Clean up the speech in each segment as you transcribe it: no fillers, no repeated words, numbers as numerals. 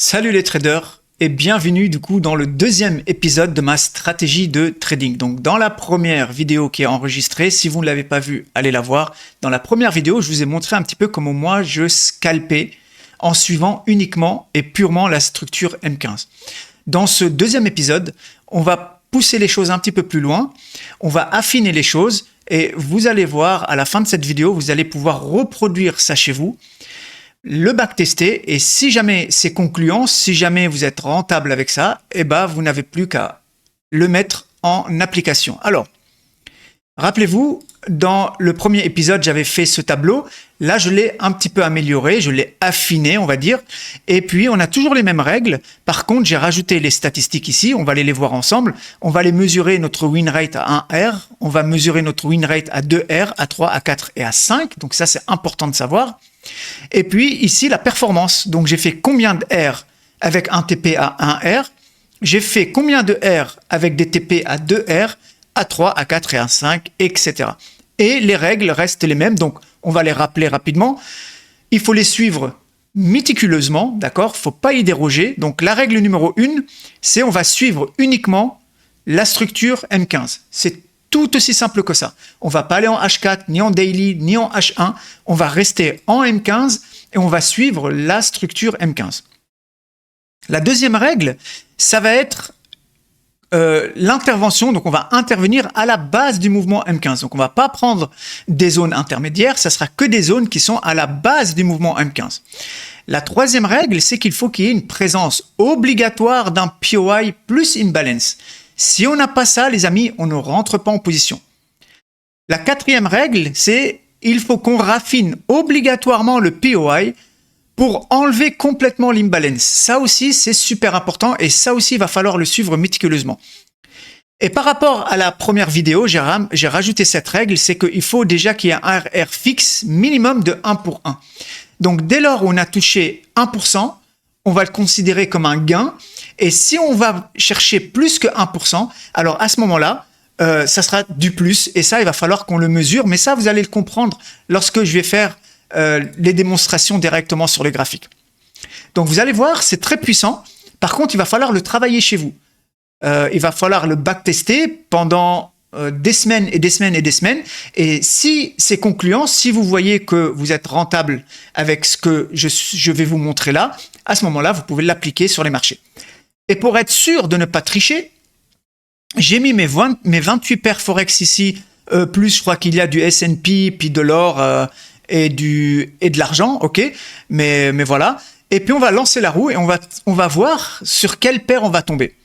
Salut les traders et bienvenue du coup dans le deuxième épisode de ma stratégie de trading. Donc dans la première vidéo qui est enregistrée, si vous ne l'avez pas vue, allez la voir. Dans la première vidéo, je vous ai montré un petit peu comment moi je scalpais en suivant uniquement et purement la structure M15. Dans ce deuxième épisode, on va pousser les choses un petit peu plus loin, on va affiner les choses et vous allez voir à la fin de cette vidéo, vous allez pouvoir reproduire ça chez vous, le backtester, et si jamais c'est concluant, si jamais vous êtes rentable avec ça, eh ben vous n'avez plus qu'à le mettre en application. Alors, rappelez-vous, dans le premier épisode, j'avais fait ce tableau. Là, je l'ai un petit peu amélioré, je l'ai affiné, on va dire. Et puis, on a toujours les mêmes règles. Par contre, j'ai rajouté les statistiques ici. On va aller les voir ensemble. On va aller mesurer notre win rate à 1R. On va mesurer notre win rate à 2R, à 3, à 4 et à 5. Donc ça, c'est important de savoir. Et puis, ici, la performance. Donc, j'ai fait combien de R avec un TP à 1R. J'ai fait combien de R avec des TP à 2R, à 3, à 4 et à 5, etc. Et les règles restent les mêmes, donc on va les rappeler rapidement. Il faut les suivre méticuleusement, d'accord? Il ne faut pas y déroger. Donc la règle numéro 1, c'est on va suivre uniquement la structure M15. C'est tout aussi simple que ça. On ne va pas aller en H4, ni en daily, ni en H1. On va rester en M15 et on va suivre la structure M15. La deuxième règle, ça va être l'intervention, donc on va intervenir à la base du mouvement M15. Donc on ne va pas prendre des zones intermédiaires, ça sera que des zones qui sont à la base du mouvement M15. La troisième règle, c'est qu'il faut qu'il y ait une présence obligatoire d'un POI plus imbalance. Si on n'a pas ça, les amis, on ne rentre pas en position. La quatrième règle, c'est il faut qu'on raffine obligatoirement le POI pour enlever complètement l'imbalance. Ça aussi, c'est super important et ça aussi, il va falloir le suivre méticuleusement. Et par rapport à la première vidéo, j'ai rajouté cette règle, c'est qu'il faut déjà qu'il y ait un RR fixe minimum de 1 pour 1. Donc, dès lors où on a touché 1%, on va le considérer comme un gain. Et si on va chercher plus que 1%, alors à ce moment-là, ça sera du plus. Et ça, il va falloir qu'on le mesure. Mais ça, vous allez le comprendre lorsque je vais faire les démonstrations directement sur le graphique. Donc vous allez voir, c'est très puissant. Par contre, il va falloir le travailler chez vous. Il va falloir le backtester pendant des semaines et des semaines et des semaines. Et si c'est concluant, si vous voyez que vous êtes rentable avec ce que je vais vous montrer là, à ce moment-là, vous pouvez l'appliquer sur les marchés. Et pour être sûr de ne pas tricher, j'ai mis mes 28 paires Forex ici, plus je crois qu'il y a du S&P, puis de l'or et de l'argent, ok, mais voilà. Et puis on va lancer la roue et on va voir sur quelle paire on va tomber.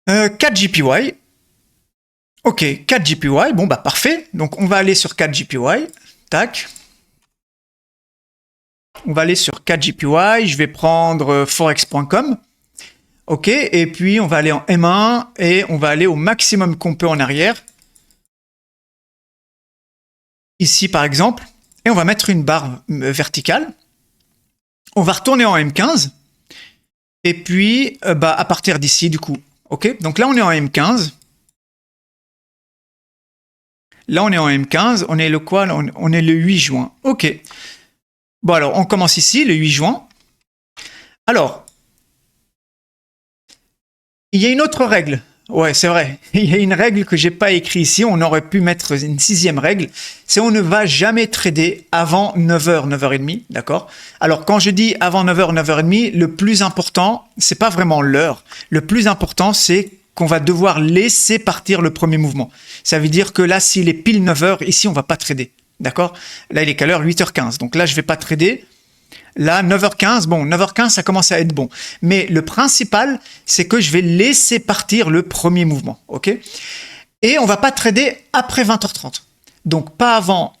4 JPY. Ok, 4 JPY, bon bah parfait. Donc on va aller sur 4 JPY. Tac. On va aller sur 4 JPY. Je vais prendre forex.com. Ok, et puis on va aller en M1 et on va aller au maximum qu'on peut en arrière. Ici, par exemple, et on va mettre une barre verticale. On va retourner en M15. Et puis, à partir d'ici, du coup. OK? Donc là, on est en M15. Là, on est en M15. On est le quoi? On est le 8 juin. OK. Bon, alors, on commence ici, le 8 juin. Alors, il y a une autre règle. Ouais, c'est vrai. Il y a une règle que j'ai pas écrite ici. On aurait pu mettre une sixième règle. C'est on ne va jamais trader avant 9h, 9h30. D'accord? Alors, quand je dis avant 9h, 9h30, le plus important, c'est pas vraiment l'heure. Le plus important, c'est qu'on va devoir laisser partir le premier mouvement. Ça veut dire que là, s'il est pile 9h, ici, on va pas trader. D'accord? Là, il est quelle heure? 8h15. Donc là, je vais pas trader. Là, 9h15, bon, 9h15, ça commence à être bon. Mais le principal, c'est que je vais laisser partir le premier mouvement, ok? Et on va pas trader après 20h30. Donc, pas avant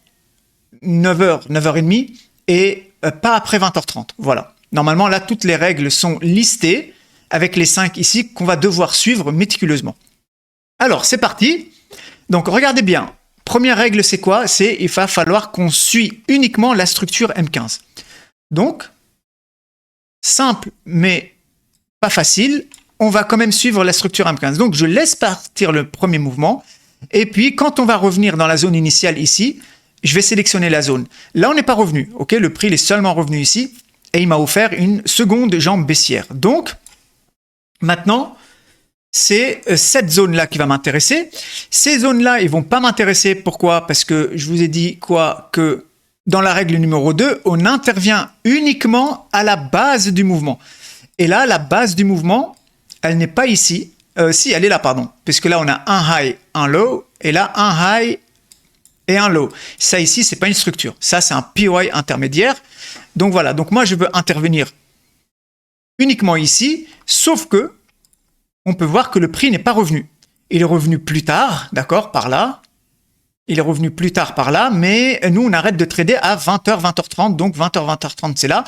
9h, 9h30 et pas après 20h30. Voilà. Normalement, là, toutes les règles sont listées avec les 5 ici qu'on va devoir suivre méticuleusement. Alors, c'est parti. Donc, regardez bien. Première règle, c'est quoi? C'est il va falloir qu'on suit uniquement la structure M15. Donc, simple, mais pas facile, on va quand même suivre la structure M15. Donc, je laisse partir le premier mouvement. Et puis, quand on va revenir dans la zone initiale ici, je vais sélectionner la zone. Là, on n'est pas revenu. Ok, le prix il est seulement revenu ici. et il m'a offert une seconde jambe baissière. Donc, maintenant, c'est cette zone-là qui va m'intéresser. Ces zones-là, ils vont pas m'intéresser. Pourquoi? Parce que je vous ai dit quoi? Que dans la règle numéro 2, on intervient uniquement à la base du mouvement. Et là, la base du mouvement, elle n'est pas ici. Si, elle est là, pardon. Puisque là, on a un high, un low, et là, un high et un low. Ça ici, c'est pas une structure. Ça, c'est un POI intermédiaire. Donc voilà. Donc moi, je veux intervenir uniquement ici, sauf que on peut voir que le prix n'est pas revenu. Il est revenu plus tard, d'accord, par là. Il est revenu plus tard par là, mais nous, on arrête de trader à 20h, 20h30, donc 20h, 20h30, c'est là.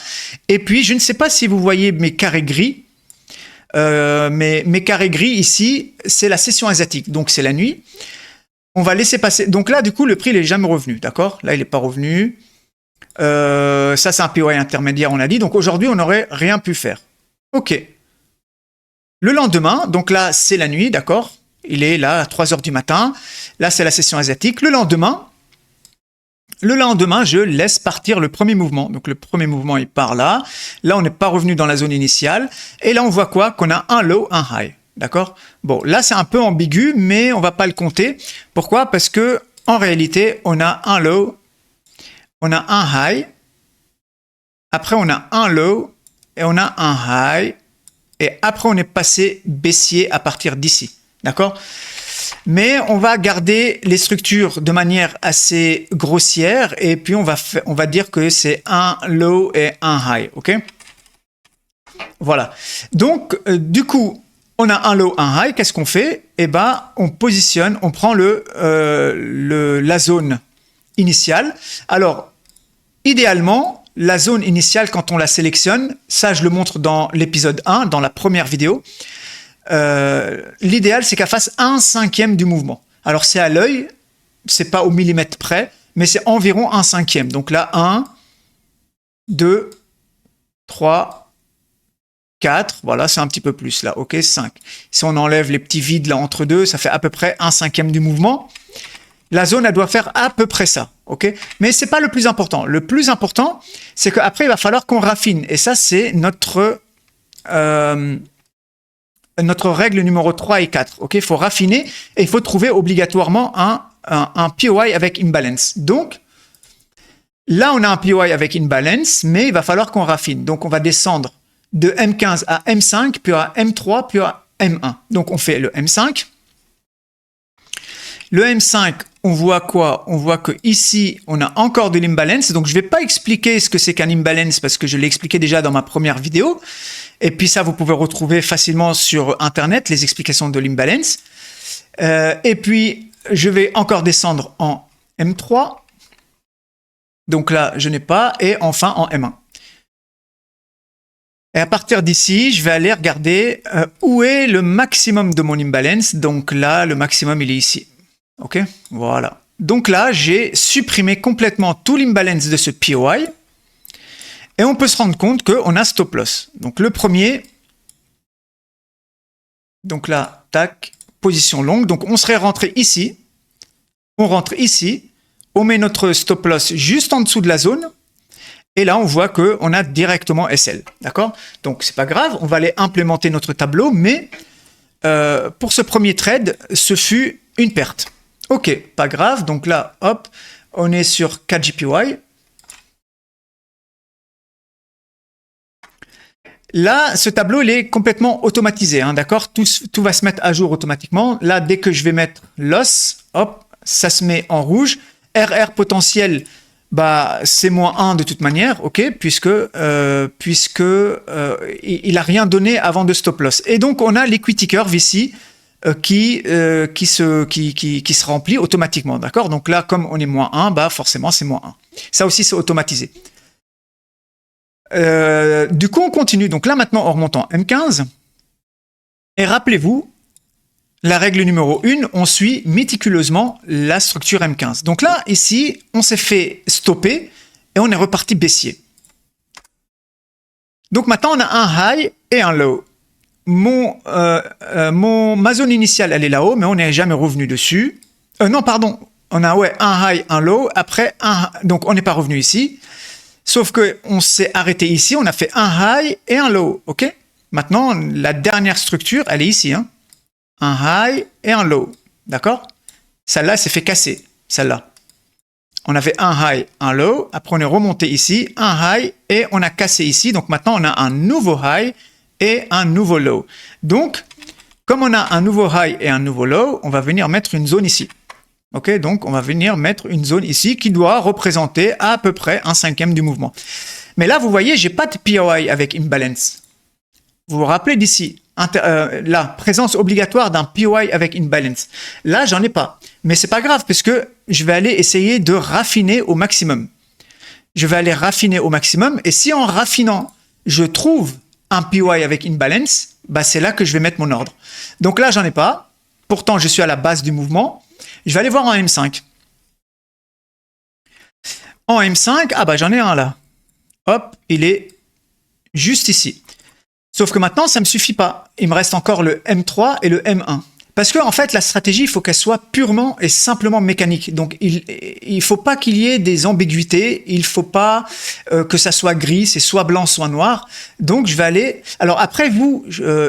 Et puis, je ne sais pas si vous voyez mes carrés gris. Mes carrés gris ici, c'est la session asiatique, donc c'est la nuit. On va laisser passer. Donc là, du coup, le prix, il n'est jamais revenu, d'accord? Là, il n'est pas revenu. Ça, c'est un POI intermédiaire, on a dit. Donc aujourd'hui, on n'aurait rien pu faire. OK. Le lendemain, donc là, c'est la nuit, d'accord? Il est là à 3h du matin. Là, c'est la session asiatique. Le lendemain, je laisse partir le premier mouvement. Donc, le premier mouvement, il part là. Là, on n'est pas revenu dans la zone initiale. Et là, on voit quoi? Qu'on a un low, un high. D'accord? Bon, là, c'est un peu ambigu, mais on va pas le compter. Pourquoi? Parce que en réalité, on a un low, on a un high. Après, on a un low et on a un high. Et après, on est passé baissier à partir d'ici. D'accord? Mais on va garder les structures de manière assez grossière. Et puis, on va dire que c'est un low et un high. OK? Voilà. Donc, du coup, on a un low, un high. Qu'est-ce qu'on fait? Eh ben, on positionne, on prend la zone initiale. Alors, idéalement, la zone initiale, quand on la sélectionne, ça je le montre dans l'épisode 1, dans la première vidéo, l'idéal c'est qu'elle fasse 1/5 du mouvement. Alors c'est à l'œil, c'est pas au millimètre près, mais c'est environ 1/5. Donc là, 1, 2, 3, 4, voilà, c'est un petit peu plus là, ok, 5. Si on enlève les petits vides là entre deux, ça fait à peu près 1/5 du mouvement. La zone, elle doit faire à peu près ça, ok? Mais c'est pas le plus important. Le plus important, c'est qu'après, il va falloir qu'on raffine. Et ça, c'est notre règle numéro 3 et 4, ok? Il faut raffiner et il faut trouver obligatoirement un POI avec imbalance. Donc, là, on a un POI avec imbalance, mais il va falloir qu'on raffine. Donc, on va descendre de M15 à M5, puis à M3, puis à M1. Donc, on fait le M5. Le M5, on voit quoi? On voit que ici, on a encore de l'imbalance. Donc, je ne vais pas expliquer ce que c'est qu'un imbalance parce que je l'ai expliqué déjà dans ma première vidéo. Et puis ça, vous pouvez retrouver facilement sur Internet les explications de l'imbalance. Et puis, je vais encore descendre en M3. Donc là, je n'ai pas. Et enfin, en M1. Et à partir d'ici, je vais aller regarder où est le maximum de mon imbalance. Donc là, le maximum, il est ici. OK? Voilà. Donc là, j'ai supprimé complètement tout l'imbalance de ce POI. Et on peut se rendre compte qu'on a stop loss. Donc le premier. Donc là, tac, position longue. Donc on serait rentré ici. On rentre ici. On met notre stop loss juste en dessous de la zone. Et là, on voit qu'on a directement SL. D'accord? Donc c'est pas grave. On va aller implémenter notre tableau. Mais pour ce premier trade, ce fut une perte. OK, pas grave. Donc là, hop, on est sur 4 JPY. Là, ce tableau, il est complètement automatisé. Hein, d'accord? Tout va se mettre à jour automatiquement. Là, dès que je vais mettre loss, hop, ça se met en rouge. RR potentiel, bah, c'est -1 de toute manière, OK, puisque il n'a rien donné avant de stop loss. Et donc, on a l'equity curve ici. Qui se remplit automatiquement, d'accord? Donc là, comme on est -1, bah forcément c'est -1. Ça aussi, c'est automatisé. Du coup, on continue. Donc là, maintenant, on remonte en M15. Et rappelez-vous, la règle numéro 1, on suit méticuleusement la structure M15. Donc là, ici, on s'est fait stopper et on est reparti baissier. Donc maintenant, on a un high et un low. Ma zone initiale, elle est là-haut, mais on n'est jamais revenu dessus. Non, pardon. On a un high, un low. Après, donc on n'est pas revenu ici. Sauf que on s'est arrêté ici, on a fait un high et un low, ok? Maintenant, la dernière structure, elle est ici, hein? Un high et un low, d'accord? Celle-là s'est fait casser, celle-là. On avait un high, un low, après on est remonté ici, un high et on a cassé ici. Donc maintenant, on a un nouveau high et un nouveau low. Donc, comme on a un nouveau high et un nouveau low, on va venir mettre une zone ici. Ok, donc on va venir mettre une zone ici qui doit représenter à peu près un cinquième du mouvement. Mais là, vous voyez, j'ai pas de POI avec imbalance. Vous vous rappelez d'ici, la présence obligatoire d'un POI avec imbalance. Là, j'en ai pas. Mais c'est pas grave puisque je vais aller essayer de raffiner au maximum. Je vais aller raffiner au maximum et si en raffinant, je trouve un POI avec imbalance, bah c'est là que je vais mettre mon ordre. Donc là, j'en ai pas. Pourtant, je suis à la base du mouvement. Je vais aller voir en M5. En M5, ah bah j'en ai un là. Hop, il est juste ici. Sauf que maintenant, ça ne me suffit pas. Il me reste encore le M3 et le M1. Parce que en fait, la stratégie, il faut qu'elle soit purement et simplement mécanique. Donc, il ne faut pas qu'il y ait des ambiguïtés. Il ne faut pas que ça soit gris, c'est soit blanc, soit noir. Donc, je vais aller... Alors après, vous,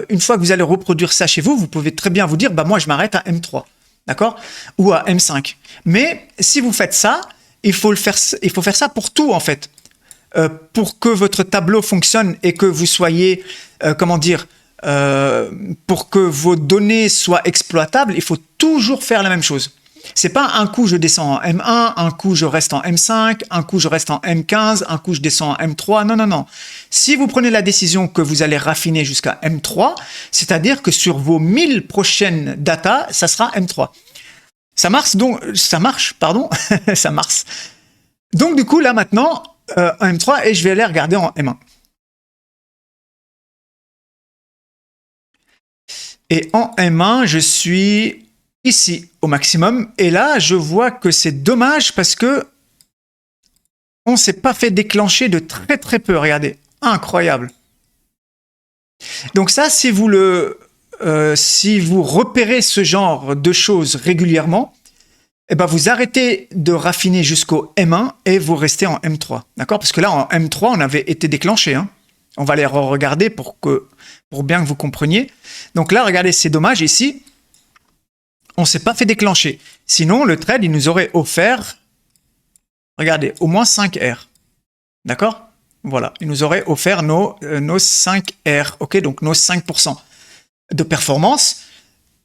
une fois que vous allez reproduire ça chez vous, vous pouvez très bien vous dire, bah moi, je m'arrête à M3. D'accord? Ou à M5. Mais si vous faites ça, il faut faire ça pour tout, en fait. Pour que votre tableau fonctionne et que vous soyez, pour que vos données soient exploitables, il faut toujours faire la même chose. C'est pas un coup je descends en M1, un coup je reste en M5, un coup je reste en M15, un coup je descends en M3. Non, non, non. Si vous prenez la décision que vous allez raffiner jusqu'à M3, c'est-à-dire que sur vos 1000 prochaines data, ça sera M3. Ça marche donc, ça marche. Donc du coup là maintenant, en M3 et je vais aller regarder en M1. Et en M1, je suis ici au maximum. Et là, je vois que c'est dommage parce que on ne s'est pas fait déclencher de très très peu. Regardez, incroyable. Donc ça, si vous repérez ce genre de choses régulièrement, eh ben vous arrêtez de raffiner jusqu'au M1 et vous restez en M3. D'accord? Parce que là, en M3, on avait été déclenché. Hein. On va les regarder pour bien que vous compreniez. Donc là, regardez, c'est dommage. Ici, on ne s'est pas fait déclencher. Sinon, le trade, il nous aurait offert, regardez, au moins 5 R. D'accord? Voilà, il nous aurait offert nos 5 R. OK, donc nos 5% de performance.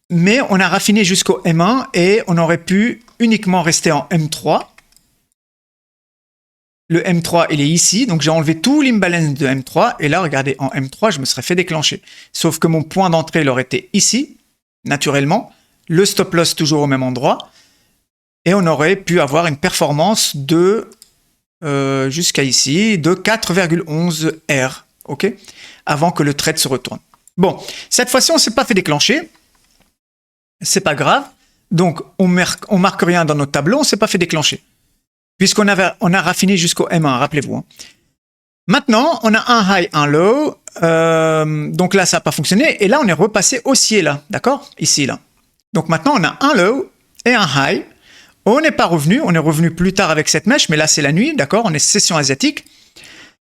Mais on a raffiné jusqu'au M1 et on aurait pu uniquement rester en M3. Le M3, il est ici, donc j'ai enlevé tout l'imbalance de M3, et là, regardez, en M3, je me serais fait déclencher. Sauf que mon point d'entrée, il aurait été ici, naturellement, le stop loss toujours au même endroit, et on aurait pu avoir une performance de, jusqu'à ici, de 4,11 R, ok, avant que le trade se retourne. Bon, cette fois-ci, on ne s'est pas fait déclencher, c'est pas grave, donc on marque rien dans notre tableau, on ne s'est pas fait déclencher. Puisqu'on a raffiné jusqu'au M1, rappelez-vous. Hein. Maintenant, on a un high, un low. Donc là, ça n'a pas fonctionné. Et là, on est repassé haussier, là. D'accord? Ici, là. Donc maintenant, on a un low et un high. On n'est pas revenu. On est revenu plus tard avec cette mèche. Mais là, c'est la nuit. D'accord? On est session asiatique.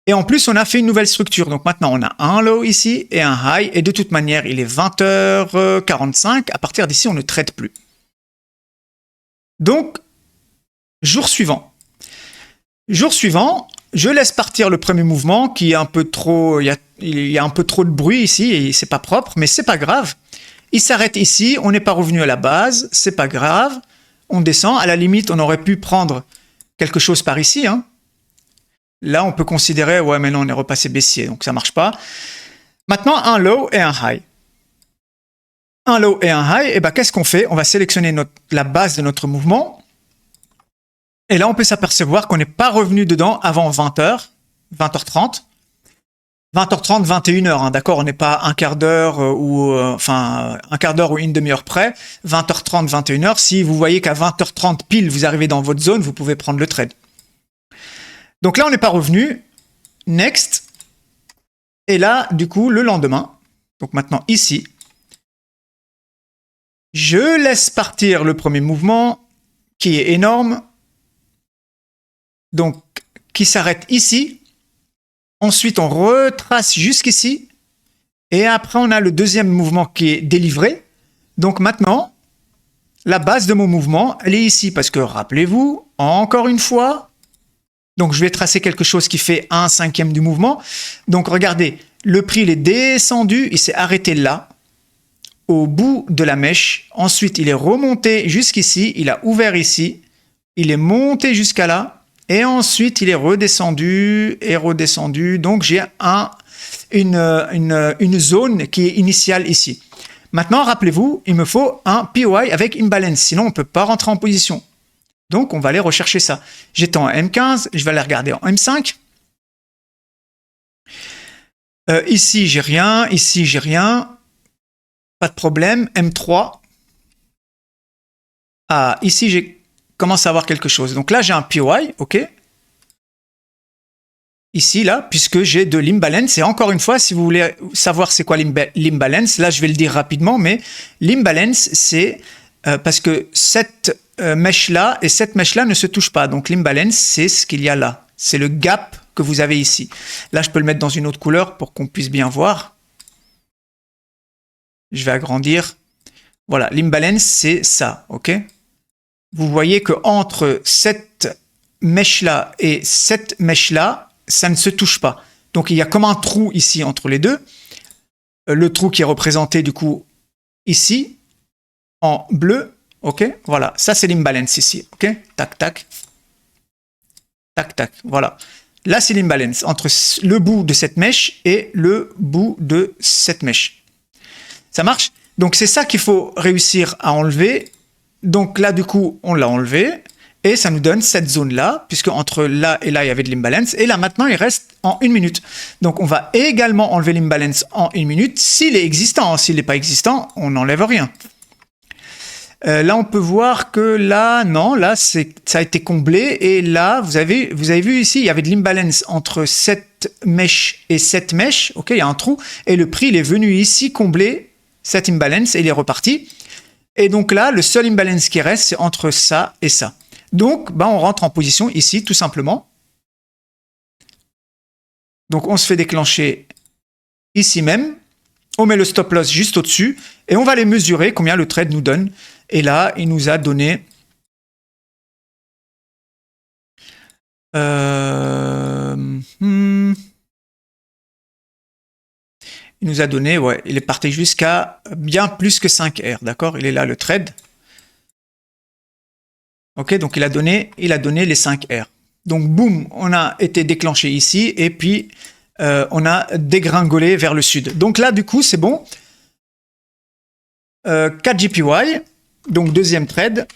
Et en plus, on a fait une nouvelle structure. Donc maintenant, on a un low ici et un high. Et de toute manière, il est 20h45. À partir d'ici, on ne trade plus. Donc, jour suivant. Jour suivant, je laisse partir le premier mouvement qui est un peu trop, il y a un peu trop de bruit ici et c'est pas propre, mais c'est pas grave. Il s'arrête ici, on n'est pas revenu à la base, c'est pas grave. On descend, à la limite, on aurait pu prendre quelque chose par ici. Hein. Là, on peut considérer, ouais, mais non, on est repassé baissier, donc ça marche pas. Maintenant, un low et un high. Un low et un high, et ben qu'est-ce qu'on fait? On va sélectionner la base de notre mouvement. Et là, on peut s'apercevoir qu'on n'est pas revenu dedans avant 20h, 20h30. 20h30, 21h, hein, d'accord? On n'est pas un quart d'heure un quart d'heure ou une demi-heure près. 20h30, 21h. Si vous voyez qu'à 20h30 pile, vous arrivez dans votre zone, vous pouvez prendre le trade. Donc là, on n'est pas revenu. Next. Et là, du coup, le lendemain, donc maintenant ici, je laisse partir le premier mouvement qui est énorme. Donc, qui s'arrête ici. Ensuite, on retrace jusqu'ici. Et après, on a le deuxième mouvement qui est délivré. Donc maintenant, la base de mon mouvement, elle est ici. Parce que, rappelez-vous, encore une fois, donc je vais tracer quelque chose qui fait 1/5 du mouvement. Donc regardez, le prix il est descendu, il s'est arrêté là, au bout de la mèche. Ensuite, il est remonté jusqu'ici, il a ouvert ici, il est monté jusqu'à là. Et ensuite, il est redescendu et redescendu. Donc, j'ai une zone qui est initiale ici. Maintenant, rappelez-vous, il me faut un POI avec imbalance. Sinon, on ne peut pas rentrer en position. Donc, on va aller rechercher ça. J'étais en M15, je vais aller regarder en M5. Ici, j'ai rien. Ici, j'ai rien. Pas de problème. M3. Ah, ici, j'ai commence à avoir quelque chose. Donc là, j'ai un POI, ok. Ici, là, puisque j'ai de l'imbalance. Et encore une fois, si vous voulez savoir c'est quoi l'imbalance, là, je vais le dire rapidement, mais l'imbalance, c'est parce que cette mèche-là et cette mèche-là ne se touchent pas. Donc l'imbalance, c'est ce qu'il y a là. C'est le gap que vous avez ici. Là, je peux le mettre dans une autre couleur pour qu'on puisse bien voir. Je vais agrandir. Voilà, l'imbalance, c'est ça, ok. Vous voyez que entre cette mèche-là et cette mèche-là, ça ne se touche pas. Donc, il y a comme un trou ici entre les deux. Le trou qui est représenté, du coup, ici, en bleu. OK, voilà. Ça, c'est l'imbalance ici. OK, tac, tac. Tac, tac. Voilà. Là, c'est l'imbalance entre le bout de cette mèche et le bout de cette mèche. Ça marche? Donc, c'est ça qu'il faut réussir à enlever. Donc là, du coup, on l'a enlevé et ça nous donne cette zone-là, puisque entre là et là, il y avait de l'imbalance. Et là, maintenant, il reste en 1 minute. Donc, on va également enlever l'imbalance en 1 minute s'il est existant. S'il n'est pas existant, on n'enlève rien. Là, on peut voir que là, non, là, ça a été comblé. Et là, vous avez vu ici, il y avait de l'imbalance entre cette mèche et cette mèche. OK, il y a un trou. Et le prix, il est venu ici combler cette imbalance et il est reparti. Et donc là, le seul imbalance qui reste, c'est entre ça et ça. Donc, on rentre en position ici, tout simplement. Donc, on se fait déclencher ici même. On met le stop loss juste au-dessus. Et on va aller mesurer combien le trade nous donne. Et là, il nous a donné... Il nous a donné, ouais, il est parti jusqu'à bien plus que 5R, d'accord? Il est là, le trade. Ok, donc il a donné les 5R. Donc, boum, on a été déclenché ici, et puis on a dégringolé vers le sud. Donc là, du coup, c'est bon. 4 JPY, donc deuxième trade.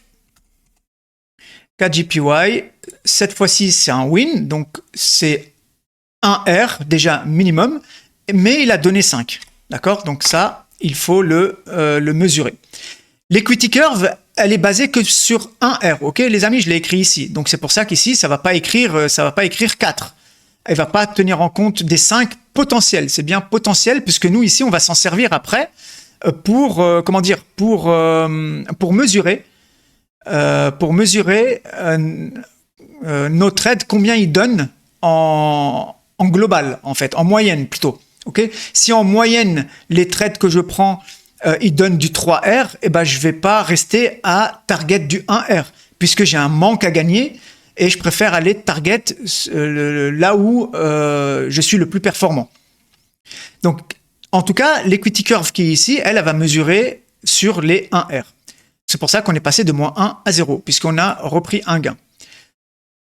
4 JPY, cette fois-ci, c'est un win, donc c'est 1R, déjà minimum. Mais il a donné 5, d'accord? Donc ça, il faut le mesurer. L'equity curve, elle est basée que sur 1R, ok? Les amis, je l'ai écrit ici. Donc c'est pour ça qu'ici, ça va pas écrire 4. Elle va pas tenir en compte des 5 potentiels. C'est bien potentiel, puisque nous, ici, on va s'en servir après pour mesurer nos trades, combien ils donnent en global, en fait, en moyenne plutôt. Okay, si en moyenne, les trades que je prends, ils donnent du 3R, eh ben, je ne vais pas rester à target du 1R, puisque j'ai un manque à gagner et je préfère aller target là où je suis le plus performant. Donc, en tout cas, l'equity curve qui est ici, elle va mesurer sur les 1R. C'est pour ça qu'on est passé de -1 à 0, puisqu'on a repris un gain.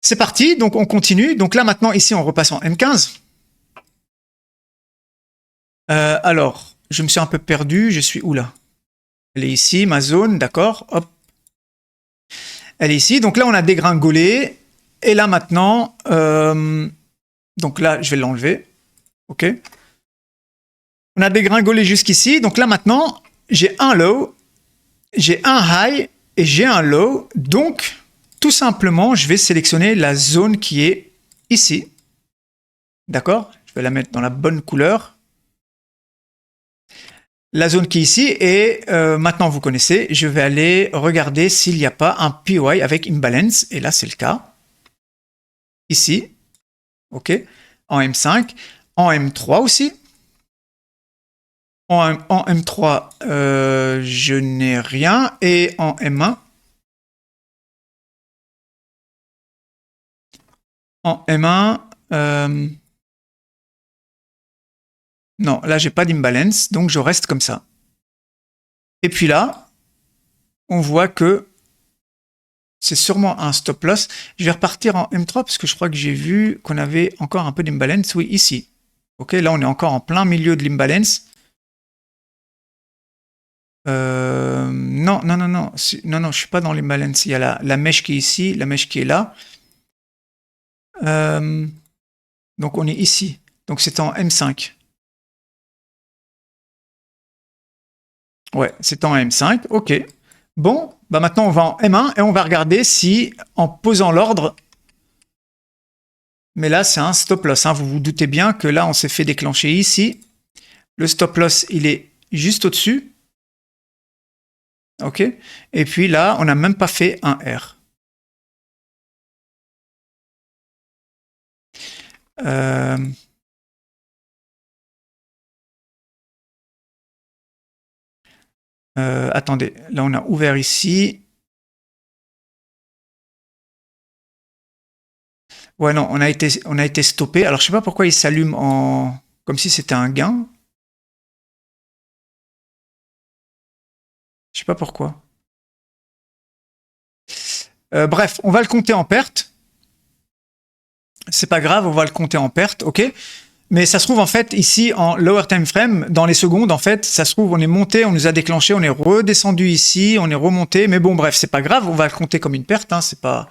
C'est parti, donc on continue. Donc là, maintenant, ici, on repasse en M15. Alors, je me suis un peu perdu. Je suis où là? Elle est ici, ma zone, d'accord. Hop. Elle est ici. Donc là, on a dégringolé. Et là, maintenant, donc là, je vais l'enlever. OK. On a dégringolé jusqu'ici. Donc là, maintenant, j'ai un low, j'ai un high et j'ai un low. Donc, tout simplement, je vais sélectionner la zone qui est ici. D'accord? Je vais la mettre dans la bonne couleur. La zone qui est ici, et maintenant vous connaissez, je vais aller regarder s'il n'y a pas un POI avec imbalance, et là c'est le cas. Ici, ok, en M5, en M3 aussi. En M3, je n'ai rien, et en M1, non, là j'ai pas d'imbalance, donc je reste comme ça. Et puis là, on voit que c'est sûrement un stop loss. Je vais repartir en M3 parce que je crois que j'ai vu qu'on avait encore un peu d'imbalance. Oui, ici. Ok, là on est encore en plein milieu de l'imbalance. Non, non, non, non, non, non, je suis pas dans l'imbalance. Il y a la mèche qui est ici, la mèche qui est là. Donc on est ici. Donc c'est en M5. Ouais, c'est en M5. Ok. Bon, bah maintenant on va en M1 et on va regarder si, en posant l'ordre, mais là c'est un stop loss. Hein. Vous vous doutez bien que là on s'est fait déclencher ici. Le stop loss il est juste au-dessus. Ok. Et puis là on n'a même pas fait un R. Attendez, là on a ouvert ici. Ouais, non, on a été stoppé. Alors je sais pas pourquoi il s'allume en comme si c'était un gain. Je sais pas pourquoi. Bref, on va le compter en perte. C'est pas grave, on va le compter en perte, ok. Mais ça se trouve en fait ici en lower time frame, dans les secondes en fait, ça se trouve on est monté, on nous a déclenché, on est redescendu ici, on est remonté. Mais bon, bref, c'est pas grave, on va le compter comme une perte. Hein, c'est pas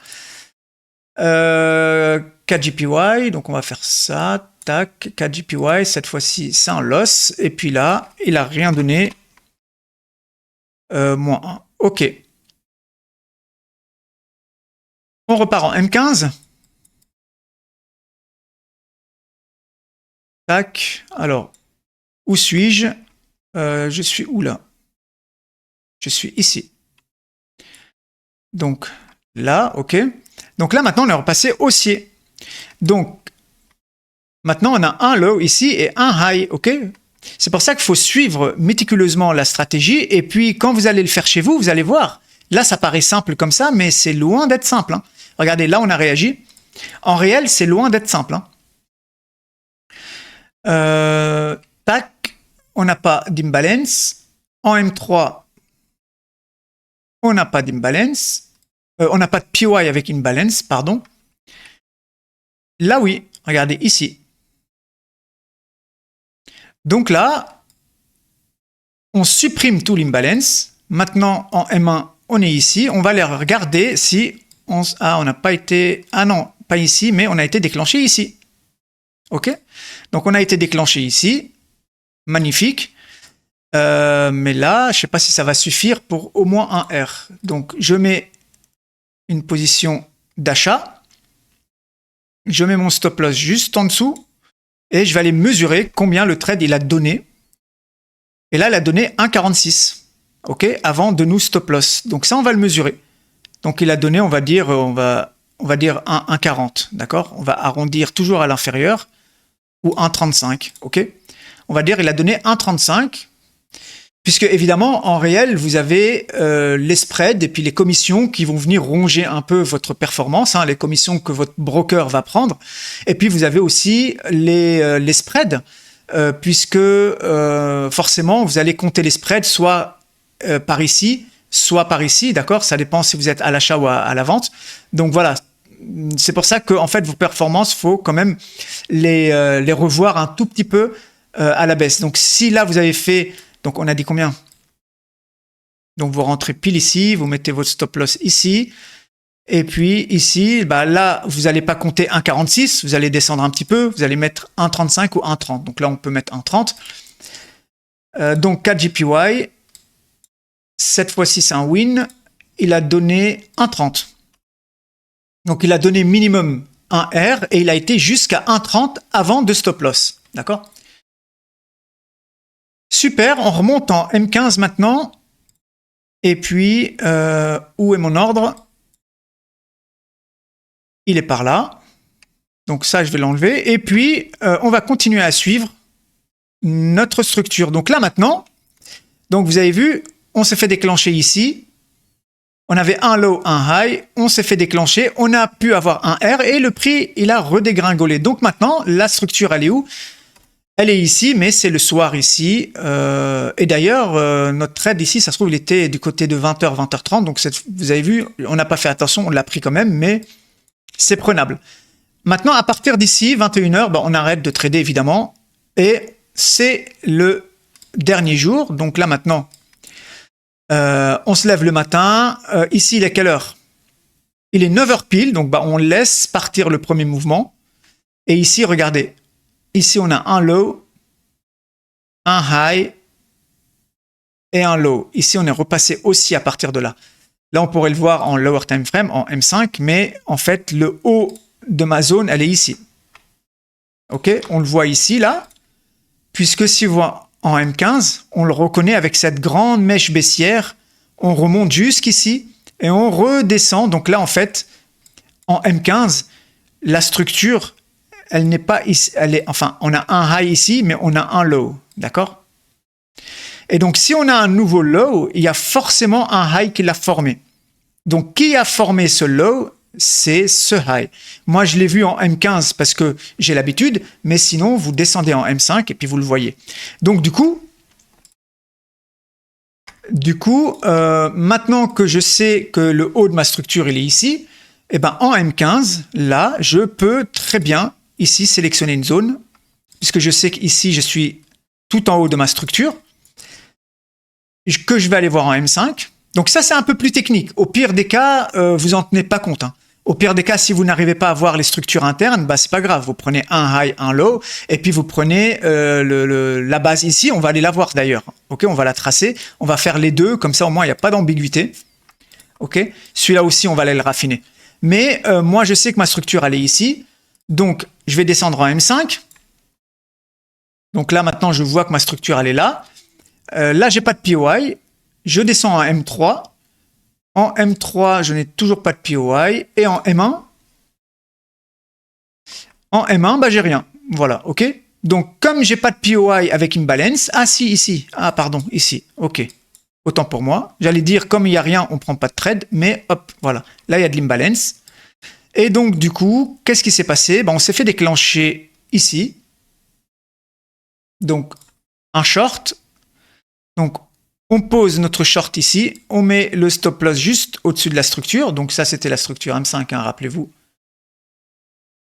4 JPY, donc on va faire ça, tac, 4 JPY, cette fois-ci c'est un loss, et puis là, il a rien donné, moins 1, ok. On repart en M15, tac, alors, où suis-je? Je suis où là? Je suis ici. Donc là, ok. Donc là maintenant on est repassé haussier. Donc maintenant on a un low ici et un high, ok. C'est pour ça qu'il faut suivre méticuleusement la stratégie et puis quand vous allez le faire chez vous, vous allez voir. Là ça paraît simple comme ça, mais c'est loin d'être simple. Hein. Regardez, là on a réagi. En réel, c'est loin d'être simple. Hein. Tac, on n'a pas d'imbalance. En M3, on n'a pas d'imbalance. On n'a pas de PY avec imbalance, pardon. Là, oui. Regardez ici. Donc là, on supprime tout l'imbalance. Maintenant, en M1, on est ici. On va aller regarder si on n'a pas été... Ah non, pas ici, mais on a été déclenché ici. OK? Donc, on a été déclenché ici. Magnifique. Mais là, je ne sais pas si ça va suffire pour au moins un R. Donc, je mets une position d'achat. Je mets mon stop loss juste en dessous. Et je vais aller mesurer combien le trade il a donné. Et là, il a donné 1,46. OK, avant de nous stop loss. Donc ça, on va le mesurer. Donc il a donné, on va dire 1,40. D'accord? On va arrondir toujours à l'inférieur. Ou 1,35. OK? On va dire il a donné 1,35. Puisque évidemment, en réel, vous avez les spreads et puis les commissions qui vont venir ronger un peu votre performance, hein, les commissions que votre broker va prendre. Et puis vous avez aussi les spreads, puisque forcément, vous allez compter les spreads soit par ici, d'accord? Ça dépend si vous êtes à l'achat ou à la vente. Donc voilà. C'est pour ça que en fait, vos performances, faut quand même les revoir un tout petit peu à la baisse. Donc si là, vous avez fait... Donc, on a dit combien? Donc, vous rentrez pile ici, vous mettez votre stop loss ici. Et puis, ici, bah, là, vous n'allez pas compter 1,46, vous allez descendre un petit peu, vous allez mettre 1,35 ou 1,30. Donc là, on peut mettre 1,30. Donc, 4 JPY. Cette fois-ci, c'est un win. Il a donné 1,30. Donc, il a donné minimum un R et il a été jusqu'à 1,30 avant de stop loss. D'accord? Super, on remonte en M15 maintenant. Et puis, où est mon ordre? Il est par là. Donc ça, je vais l'enlever. Et puis, on va continuer à suivre notre structure. Donc là, maintenant, donc vous avez vu, on s'est fait déclencher ici. On avait un low, un high. On s'est fait déclencher. On a pu avoir un R et le prix, il a redégringolé. Donc maintenant, la structure, elle est où? Elle est ici, mais c'est le soir ici. Et d'ailleurs, notre trade ici, ça se trouve, il était du côté de 20h, 20h30. Donc vous avez vu, on n'a pas fait attention, on l'a pris quand même, mais c'est prenable. Maintenant, à partir d'ici, 21h, on arrête de trader, évidemment. Et c'est le dernier jour. Donc là, maintenant, on se lève le matin. Ici, il est quelle heure? Il est 9h pile. Donc, on laisse partir le premier mouvement. Et ici, regardez. Ici, on a un low, un high et un low. Ici, on est repassé aussi à partir de là. Là, on pourrait le voir en lower time frame, en M5. Mais en fait, le haut de ma zone, elle est ici. OK? On le voit ici, là. Puisque si on voit en M15, on le reconnaît avec cette grande mèche baissière. On remonte jusqu'ici et on redescend. Donc là, en fait, en M15, la structure, elle n'est pas ici. Enfin, on a un high ici, mais on a un low. D'accord? Et donc, si on a un nouveau low, il y a forcément un high qui l'a formé. Donc, qui a formé ce low? C'est ce high. Moi, je l'ai vu en M15 parce que j'ai l'habitude, mais sinon, vous descendez en M5 et puis vous le voyez. Donc, du coup, maintenant que je sais que le haut de ma structure, il est ici, eh ben, en M15, là, je peux très bien, ici, sélectionner une zone, puisque je sais qu'ici, je suis tout en haut de ma structure, que je vais aller voir en M5. Donc ça, c'est un peu plus technique. Au pire des cas, vous en tenez pas compte. Hein. Au pire des cas, si vous n'arrivez pas à voir les structures internes, c'est pas grave. Vous prenez un high, un low, et puis vous prenez la base ici. On va aller la voir d'ailleurs. Ok, on va la tracer. On va faire les deux, comme ça au moins il n'y a pas d'ambiguïté. Ok, celui-là aussi, on va aller le raffiner. Mais moi, je sais que ma structure, elle est ici. Donc, je vais descendre en M5. Donc là, maintenant, je vois que ma structure, elle est là. Là, j'ai pas de POI. Je descends en M3. En M3, je n'ai toujours pas de POI. Et en M1, j'ai rien. Voilà, ok. Donc, comme j'ai pas de POI avec imbalance, si, ici. Ah, pardon, ici. Ok. Autant pour moi. J'allais dire, comme il n'y a rien, on ne prend pas de trade. Mais hop, voilà. Là, il y a de l'imbalance. Et donc, du coup, qu'est-ce qui s'est passé? On s'est fait déclencher ici. Donc, un short. Donc, on pose notre short ici, on met le stop loss juste au-dessus de la structure. Donc ça, c'était la structure M5, hein, rappelez-vous.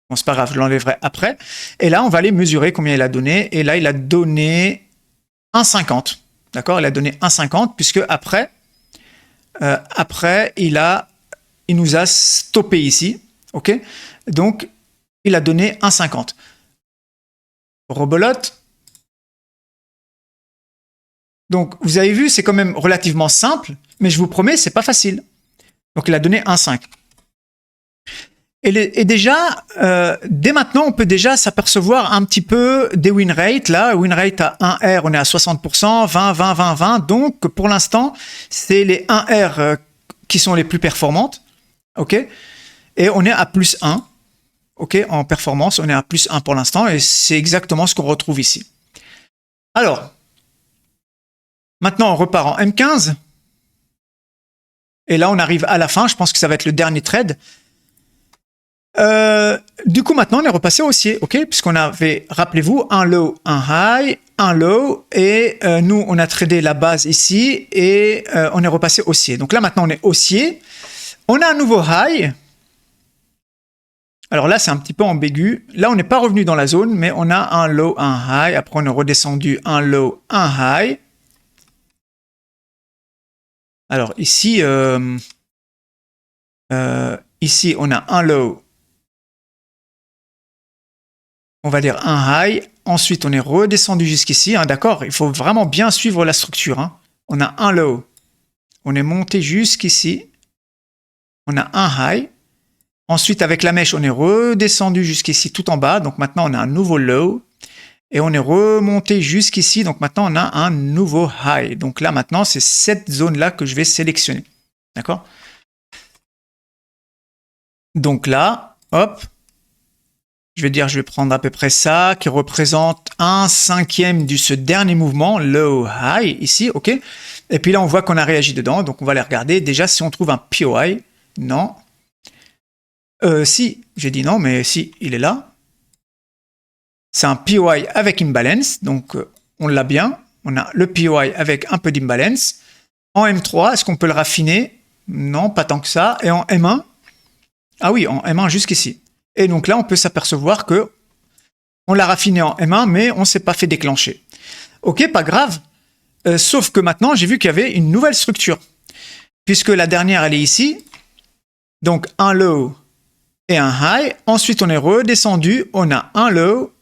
Bon, c'est pas grave, je l'enlèverai après. Et là, on va aller mesurer combien il a donné. Et là, il a donné 1,50. D'accord? Il a donné 1,50 puisque après, il nous a stoppé ici. OK? Donc, il a donné 1,50. Rebelote. Donc, vous avez vu, c'est quand même relativement simple, mais je vous promets, c'est pas facile. Donc, il a donné 1,5. Et déjà, dès maintenant, on peut déjà s'apercevoir un petit peu des win rates. Là, win rate à 1R, on est à 60%, 20, 20, 20, 20. Donc, pour l'instant, c'est les 1R qui sont les plus performantes. OK? Et on est à plus 1. OK? En performance, on est à plus 1 pour l'instant. Et c'est exactement ce qu'on retrouve ici. Alors, maintenant, on repart en M15. Et là, on arrive à la fin. Je pense que ça va être le dernier trade. Du coup, maintenant, on est repassé haussier. OK? Puisqu'on avait, rappelez-vous, un low, un high, un low. Et nous, on a tradé la base ici. Et on est repassé haussier. Donc là, maintenant, on est haussier. On a un nouveau high. Alors là, c'est un petit peu ambigu. Là, on n'est pas revenu dans la zone, mais on a un low, un high. Après, on est redescendu un low, un high. Alors ici, ici, on a un low, on va dire un high. Ensuite, on est redescendu jusqu'ici. Hein, d'accord? Il faut vraiment bien suivre la structure. Hein. On a un low, on est monté jusqu'ici. On a un high. Ensuite, avec la mèche, on est redescendu jusqu'ici tout en bas. Donc maintenant, on a un nouveau low. Et on est remonté jusqu'ici. Donc maintenant, on a un nouveau high. Donc là, maintenant, c'est cette zone-là que je vais sélectionner. D'accord? Donc là, hop. Je vais prendre à peu près ça, qui représente 1/5 de ce dernier mouvement, low, high, ici, ok. Et puis là, on voit qu'on a réagi dedans, donc on va les regarder. Déjà, si on trouve un POI, non. Si, j'ai dit non, mais si, il est là. C'est un POI avec imbalance, donc on l'a bien. On a le POI avec un peu d'imbalance. En M3, est-ce qu'on peut le raffiner? Non, pas tant que ça. Et en M1, ah oui, en M1 jusqu'ici. Et donc là, on peut s'apercevoir que on l'a raffiné en M1, mais on ne s'est pas fait déclencher. Ok, pas grave. Sauf que maintenant, j'ai vu qu'il y avait une nouvelle structure. Puisque la dernière, elle est ici. Donc, un low et un high. Ensuite, on est redescendu. On a un low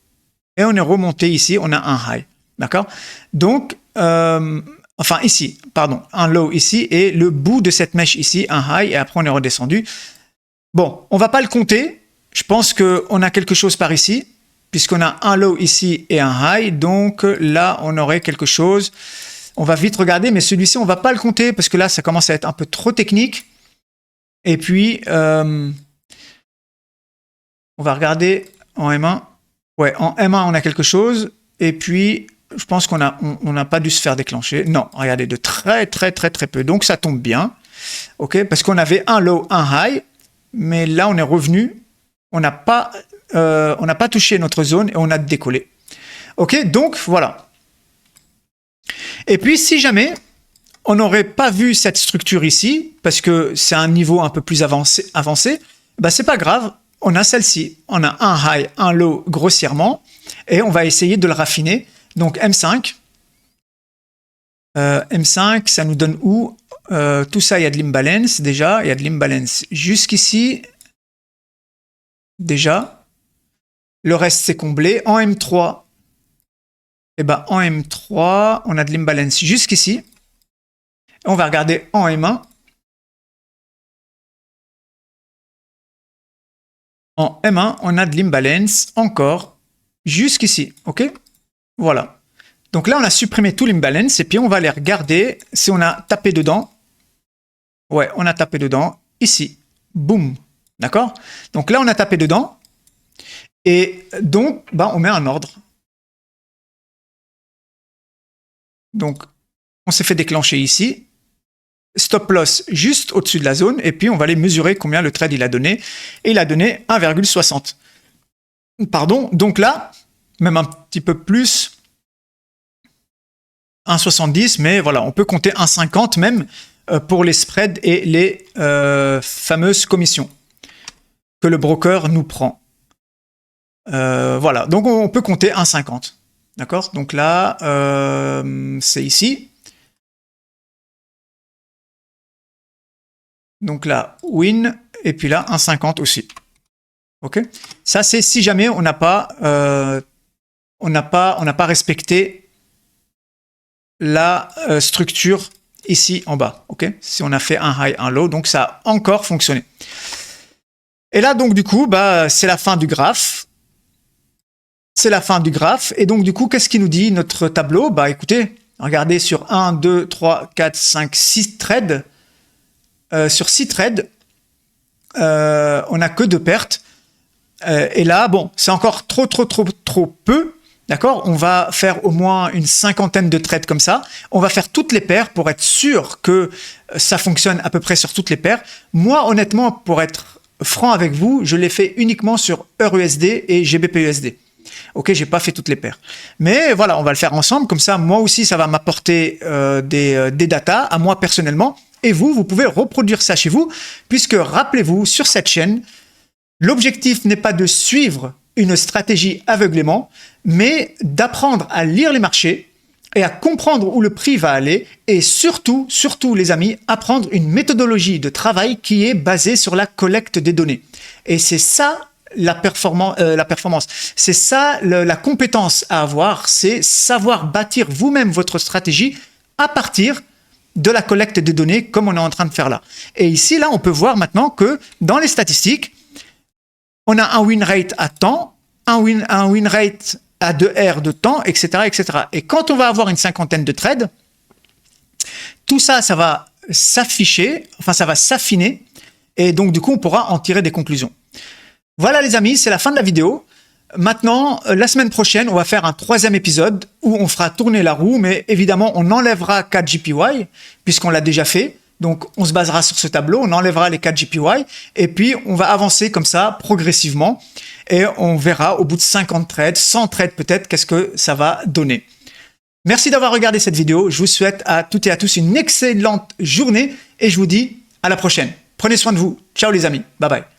et on est remonté ici. On a un high. D'accord? Donc, enfin ici, pardon. Un low ici et le bout de cette mèche ici, un high. Et après, on est redescendu. Bon, on ne va pas le compter. Je pense qu'on a quelque chose par ici, puisqu'on a un low ici et un high. Donc là, on aurait quelque chose. On va vite regarder, mais celui-ci, on ne va pas le compter, parce que là, ça commence à être un peu trop technique. Et puis, on va regarder en M1. Ouais, en M1, on a quelque chose. Et puis, je pense qu'on n'a pas dû se faire déclencher. Non, regardez, de très peu. Donc, ça tombe bien. OK, parce qu'on avait un low, un high. Mais là, on est revenu. On n'a pas touché notre zone et on a décollé. Ok, donc voilà. Et puis, si jamais on n'aurait pas vu cette structure ici, parce que c'est un niveau un peu plus avancé, bah c'est pas grave. On a celle-ci. On a un high, un low grossièrement, et on va essayer de le raffiner. Donc M5. M5, ça nous donne où? Tout ça, il y a de l'imbalance déjà. Il y a de l'imbalance jusqu'ici. Déjà. Le reste, c'est comblé. En M3, eh ben, en M3, on a de l'imbalance jusqu'ici. On va regarder en M1. En M1, on a de l'imbalance encore jusqu'ici. OK? Voilà. Donc là, on a supprimé tout l'imbalance et puis on va aller regarder si on a tapé dedans. Ouais, on a tapé dedans. Ici. Boum. D'accord? Donc là, on a tapé dedans. Et donc, bah, on met un ordre. Donc, on s'est fait déclencher ici. Stop loss juste au-dessus de la zone. Et puis, on va aller mesurer combien le trade il a donné. Et il a donné 1,60. Pardon. Donc là, même un petit peu plus. 1,70. Mais voilà, on peut compter 1,50 même pour les spreads et les fameuses commissions que le broker nous prend. Voilà, donc on peut compter 1,50. D'accord? Donc là, c'est ici. Donc là, win, et puis là, 1,50 aussi. Ok? Ça, c'est si jamais on n'a pas respecté la structure ici en bas. Ok? Si on a fait un high, un low, donc ça a encore fonctionné. Et là, donc du coup, bah, c'est la fin du graphe. C'est la fin du graphe. Et donc, du coup, qu'est-ce qu'il nous dit notre tableau? Bah, écoutez, regardez sur 1, 2, 3, 4, 5, 6 trades. Sur 6 trades, on n'a que 2 pertes. Et là, bon, c'est encore trop peu. D'accord? On va faire au moins une 50aine de trades comme ça. On va faire toutes les paires pour être sûr que ça fonctionne à peu près sur toutes les paires. Moi, honnêtement, pour être franc avec vous, je l'ai fait uniquement sur EURUSD et GBPUSD. Ok, j'ai pas fait toutes les paires. Mais voilà, on va le faire ensemble. Comme ça, moi aussi, ça va m'apporter des datas à moi personnellement. Et vous pouvez reproduire ça chez vous. Puisque, rappelez-vous, sur cette chaîne, l'objectif n'est pas de suivre une stratégie aveuglément, mais d'apprendre à lire les marchés et à comprendre où le prix va aller. Et surtout, les amis, apprendre une méthodologie de travail qui est basée sur la collecte des données. Et c'est ça la performance. C'est ça la compétence à avoir, c'est savoir bâtir vous-même votre stratégie à partir de la collecte des données comme on est en train de faire là. Et ici, là, on peut voir maintenant que dans les statistiques, on a un win rate à temps, un win rate à 2R de temps, etc., etc. Et quand on va avoir une 50aine de trades, tout ça, ça va s'afficher, enfin, ça va s'affiner, et donc, du coup, on pourra en tirer des conclusions. Voilà les amis, c'est la fin de la vidéo. Maintenant, la semaine prochaine, on va faire un troisième épisode où on fera tourner la roue, mais évidemment, on enlèvera 4 GPY puisqu'on l'a déjà fait. Donc, on se basera sur ce tableau, on enlèvera les 4 GPY et puis on va avancer comme ça progressivement et on verra au bout de 50 trades, 100 trades peut-être, qu'est-ce que ça va donner. Merci d'avoir regardé cette vidéo. Je vous souhaite à toutes et à tous une excellente journée et je vous dis à la prochaine. Prenez soin de vous. Ciao les amis. Bye bye.